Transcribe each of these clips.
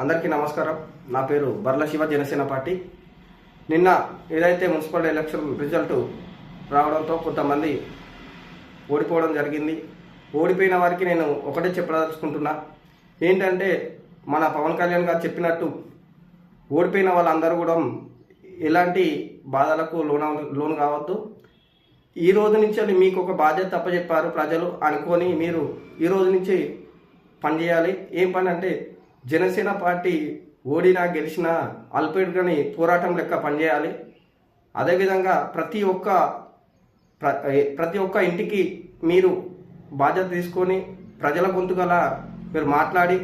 అందరికీ నమస్కారం. నా పేరు బర్ల శివ, జనసేన పార్టీ. నిన్న ఏదైతే మున్సిపల్ ఎలక్షన్ రిజల్ట్ రావడంతో కొంతమంది ఓడిపోవడం జరిగింది. ఓడిపోయిన వారికి నేను ఒకటే చెప్పదలుచుకుంటున్నా. ఏంటంటే మన పవన్ కళ్యాణ్ గారు చెప్పినట్టు ఓడిపోయిన వాళ్ళందరూ కూడా ఎలాంటి బాధలకు లోను కావద్దు. ఈ రోజు నుంచి మీకు ఒక బాధ్యత తప్పచెప్పారు ప్రజలు అనుకొని మీరు ఈ రోజు నుంచి పనిచేయాలి. ఏం పని అంటే జనసేన పార్టీ ఓడినా గెలిచినా అల్పేడుగాని పోరాటం లెక్క పనిచేయాలి. అదేవిధంగా ప్రతి ఒక్క ఇంటికి మీరు బాధ్యత తీసుకొని ప్రజల గొంతుగల మీరు మాట్లాడి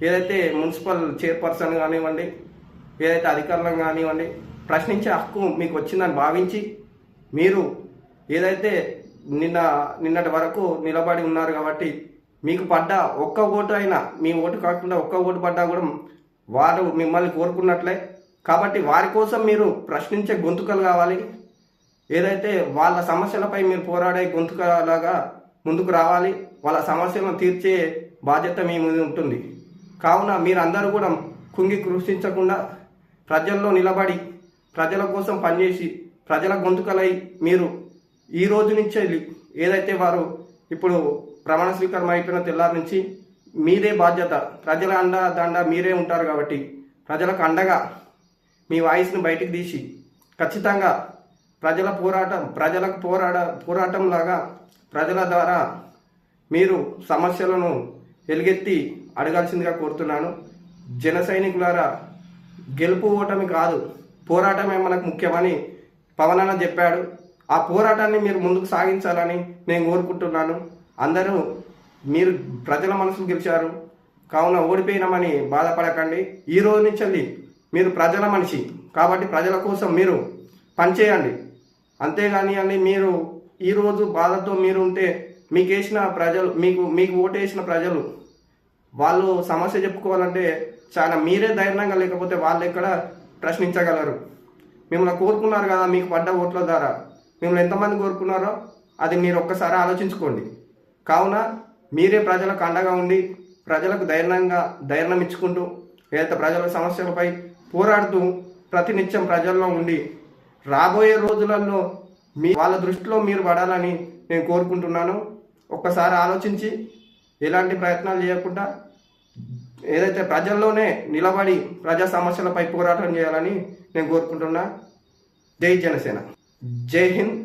ఏదైతే మున్సిపల్ చైర్పర్సన్ కానివ్వండి, ఏదైతే అధికారులను కానివ్వండి, ప్రశ్నించే హక్కు మీకు వచ్చిందని భావించి మీరు ఏదైతే నిన్నటి వరకు నిలబడి ఉన్నారు కాబట్టి మీకు పడ్డ ఒక్క ఓటు అయినా, మీ ఓటు కాకుండా ఒక్క ఓటు పడ్డా కూడా వారు మిమ్మల్ని కోరుకున్నట్లే. కాబట్టి వారి కోసం మీరు ప్రశ్నించే గొంతుకలు కావాలి. ఏదైతే వాళ్ళ సమస్యలపై మీరు పోరాడే గొంతుకలాగా ముందుకు రావాలి. వాళ్ళ సమస్యలను తీర్చే బాధ్యత మీ మీద ఉంటుంది. కావున మీరందరూ కూడా కుంగి కృషించకుండా ప్రజల్లో నిలబడి ప్రజల కోసం పనిచేసి ప్రజల గొంతుకలై మీరు ఈ రోజు నుంచి ఏదైతే వారు ఇప్పుడు ప్రమాణ స్వీకారం అయిపోయిన తెల్లారి నుంచి మీదే బాధ్యత. ప్రజల దండ మీరే ఉంటారు కాబట్టి ప్రజలకు అండగా మీ వాయిస్ని బయటికి తీసి ఖచ్చితంగా పోరాటం లాగా ప్రజల ద్వారా మీరు సమస్యలను ఎలుగెత్తి అడగాల్సిందిగా కోరుతున్నాను. జన సైనికులారా, గెలుపు ఓటమి కాదు, పోరాటమే మనకు ముఖ్యమని పవన్ అన్న చెప్పాడు. ఆ పోరాటాన్ని మీరు ముందుకు సాగించాలని నేను కోరుకుంటున్నాను. అందరూ మీరు ప్రజల మనసులు గెలిచారు కావున ఓడిపోయినామని బాధపడకండి. ఈ రోజు నుంచి మీరు ప్రజల మనిషి కాబట్టి ప్రజల కోసం మీరు పనిచేయండి. అంతేగాని మీరు ఈరోజు బాధతో మీరు ఉంటే మీకేసిన ప్రజలు మీకు ఓటేసిన ప్రజలు వాళ్ళు సమస్య చెప్పుకోవాలంటే చాలా మీరే ధైర్యంగా లేకపోతే వాళ్ళు ఎక్కడ ప్రశ్నించగలరు. మిమ్మల్ని కోరుకున్నారు కదా, మీకు పడ్డ ఓట్ల ద్వారా మిమ్మల్ని ఎంతమంది కోరుకున్నారో అది మీరు ఒక్కసారి ఆలోచించుకోండి. కావున మీరే ప్రజలకు అండగా ఉండి ప్రజలకు ధైర్యం ఇచ్చుకుంటూ ఏదైతే ప్రజల సమస్యలపై పోరాడుతూ ప్రతినిత్యం ప్రజల్లో ఉండి రాబోయే రోజులలో వాళ్ళ దృష్టిలో మీరు పడాలని నేను కోరుకుంటున్నాను. ఒక్కసారి ఆలోచించి ఎలాంటి ప్రయత్నాలు చేయకుండా ఏదైతే ప్రజల్లోనే నిలబడి ప్రజా సమస్యలపై పోరాటం చేయాలని నేను కోరుకుంటున్నా. జై జనసేన, జై హింద్.